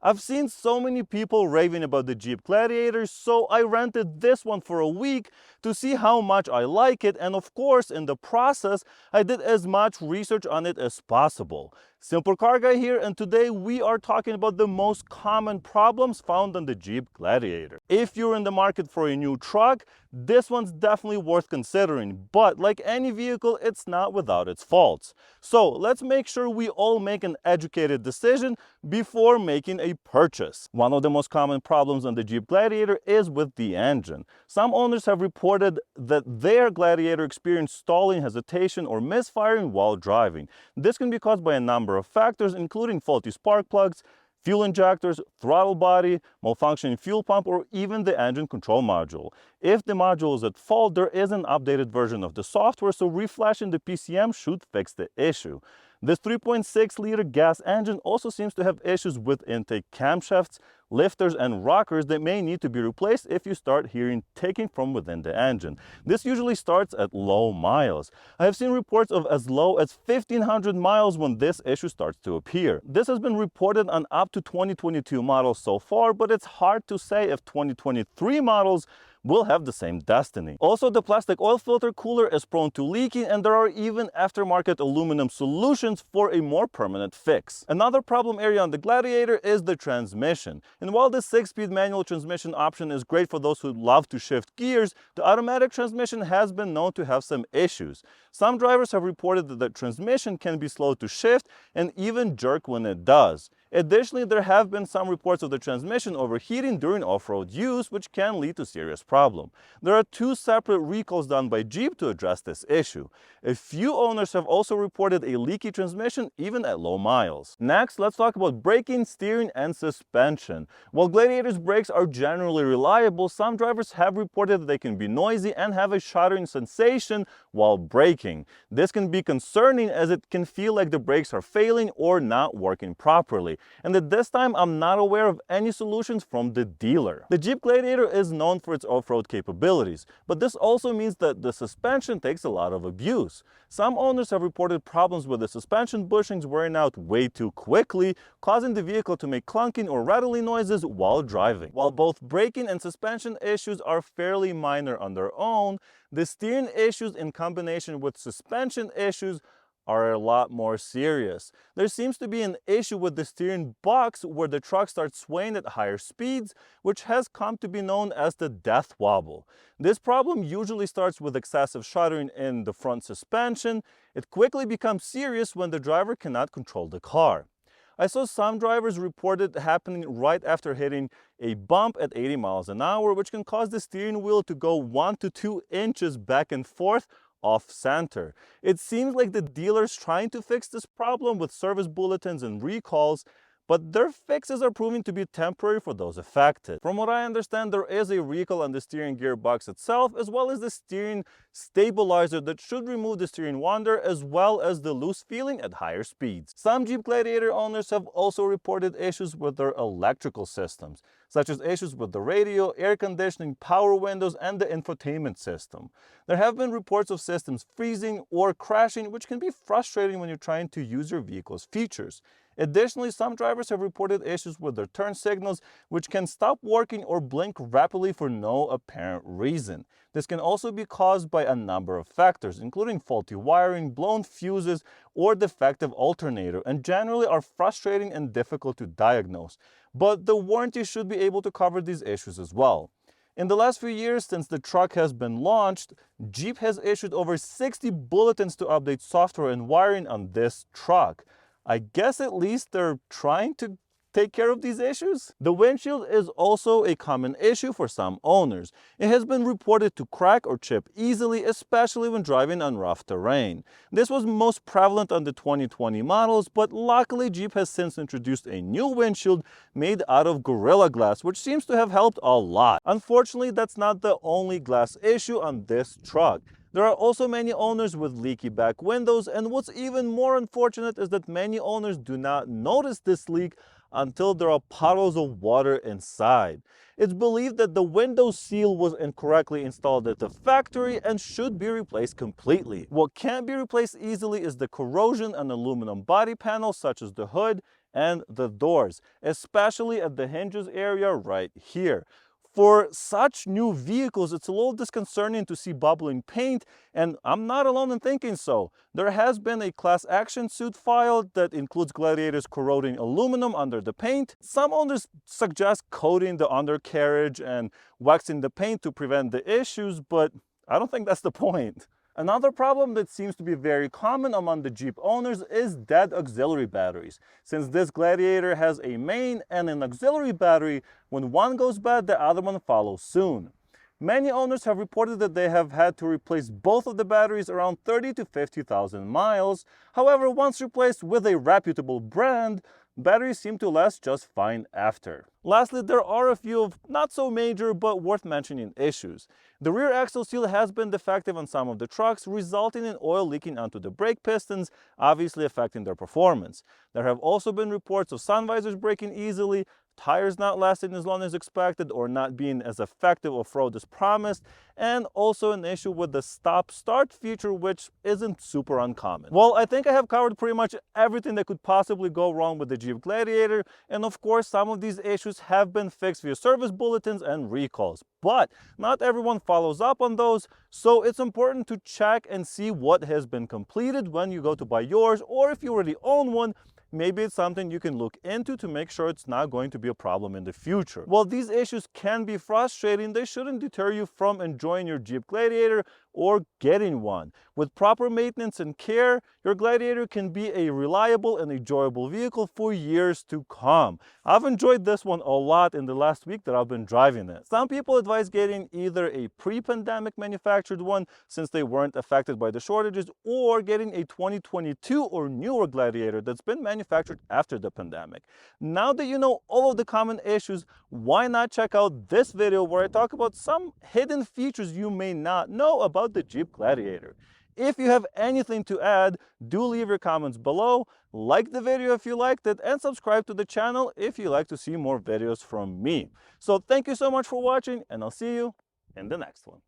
I've seen so many people raving about the Jeep Gladiator, so I rented this one for a week to see how much I like it, and of course, in the process, I did as much research on it as possible. Simple Car Guy here, and today we are talking about the most common problems found on the Jeep Gladiator. If you're in the market for a new truck, this one's definitely worth considering, but like any vehicle, it's not without its faults. So let's make sure we all make an educated decision before making a purchase. One of the most common problems on the Jeep Gladiator is with the engine. Some owners have reported that their Gladiator experienced stalling, hesitation, or misfiring while driving. This can be caused by a number of factors, including faulty spark plugs, fuel injectors, throttle body, malfunctioning fuel pump, or even the engine control module. If the module is at fault, there is an updated version of the software, so reflashing the PCM should fix the issue. This 3.6-liter gas engine also seems to have issues with intake camshafts, lifters, and rockers that may need to be replaced if you start hearing ticking from within the engine. This usually starts at low miles. I have seen reports of as low as 1,500 miles when this issue starts to appear. This has been reported on up to 2022 models so far, but it's hard to say if 2023 models will have the same destiny. Also, the plastic oil filter cooler is prone to leaking, and there are even aftermarket aluminum solutions for a more permanent fix. Another problem area on the Gladiator is the transmission. And while the 6-speed manual transmission option is great for those who love to shift gears, the automatic transmission has been known to have some issues. Some drivers have reported that the transmission can be slow to shift and even jerk when it does. Additionally, there have been some reports of the transmission overheating during off-road use, which can lead to serious problems. There are 2 separate recalls done by Jeep to address this issue. A few owners have also reported a leaky transmission even at low miles. Next, let's talk about braking, steering, and suspension. While Gladiator's brakes are generally reliable, some drivers have reported that they can be noisy and have a shuddering sensation while braking. This can be concerning as it can feel like the brakes are failing or not working properly. And at this time, I'm not aware of any solutions from the dealer. The Jeep Gladiator is known for its off-road capabilities, but this also means that the suspension takes a lot of abuse. Some owners have reported problems with the suspension bushings wearing out way too quickly, causing the vehicle to make clunking or rattling noises while driving. While both braking and suspension issues are fairly minor on their own, the steering issues in combination with suspension issues are a lot more serious. There seems to be an issue with the steering box where the truck starts swaying at higher speeds, which has come to be known as the death wobble. This problem usually starts with excessive shuddering in the front suspension. It quickly becomes serious when the driver cannot control the car. I saw some drivers report it happening right after hitting a bump at 80 miles an hour, which can cause the steering wheel to go 1 to 2 inches back and forth off-center. It seems like the dealer's trying to fix this problem with service bulletins and recalls, but their fixes are proving to be temporary for those affected. From what I understand, there is a recall on the steering gearbox itself, as well as the steering stabilizer that should remove the steering wander, as well as the loose feeling at higher speeds. Some Jeep Gladiator owners have also reported issues with their electrical systems, such as issues with the radio, air conditioning, power windows, and the infotainment system. There have been reports of systems freezing or crashing, which can be frustrating when you're trying to use your vehicle's features. Additionally, some drivers have reported issues with their turn signals, which can stop working or blink rapidly for no apparent reason. This can also be caused by a number of factors, including faulty wiring, blown fuses, or defective alternator, and generally are frustrating and difficult to diagnose. But the warranty should be able to cover these issues as well. In the last few years, since the truck has been launched, Jeep has issued over 60 bulletins to update software and wiring on this truck. I guess at least they're trying to take care of these issues. The windshield is also a common issue for some owners. It has been reported to crack or chip easily, especially when driving on rough terrain. This was most prevalent on the 2020 models, but luckily Jeep has since introduced a new windshield made out of Gorilla Glass, which seems to have helped a lot. Unfortunately, that's not the only glass issue on this truck. There are also many owners with leaky back windows, and what's even more unfortunate is that many owners do not notice this leak until there are puddles of water inside. It's believed that the window seal was incorrectly installed at the factory and should be replaced completely. What can't be replaced easily is the corrosion on aluminum body panels such as the hood and the doors, especially at the hinges area right here. For such new vehicles, it's a little disconcerting to see bubbling paint, and I'm not alone in thinking so. There has been a class action suit filed that includes Gladiators corroding aluminum under the paint. Some owners suggest coating the undercarriage and waxing the paint to prevent the issues, but I don't think that's the point. Another problem that seems to be very common among the Jeep owners is dead auxiliary batteries. Since this Gladiator has a main and an auxiliary battery, when one goes bad, the other one follows soon. Many owners have reported that they have had to replace both of the batteries around 30 to 50,000 miles. However, once replaced with a reputable brand, batteries seem to last just fine after. Lastly, there are a few of not so major but worth mentioning issues. The rear axle seal has been defective on some of the trucks, resulting in oil leaking onto the brake pistons, obviously affecting their performance. There have also been reports of sun visors breaking easily, tires not lasting as long as expected or not being as effective off-road as promised, and also an issue with the stop-start feature, which isn't super uncommon. Well, I think I have covered pretty much everything that could possibly go wrong with the Jeep Gladiator, and of course some of these issues have been fixed via service bulletins and recalls, but not everyone follows up on those, so it's important to check and see what has been completed when you go to buy yours, or if you already own one, maybe it's something you can look into to make sure it's not going to be a problem in the future. While these issues can be frustrating, they shouldn't deter you from enjoying your Jeep Gladiator or getting one. With proper maintenance and care, your Gladiator can be a reliable and enjoyable vehicle for years to come. I've enjoyed this one a lot in the last week that I've been driving it. Some people advise getting either a pre-pandemic manufactured one since they weren't affected by the shortages, or getting a 2022 or newer Gladiator that's been manufactured after the pandemic. Now that you know all of the common issues, why not check out this video where I talk about some hidden features you may not know about the Jeep Gladiator. If you have anything to add, do leave your comments below, like the video if you liked it, and subscribe to the channel if you like to see more videos from me. So thank you so much for watching, and I'll see you in the next one.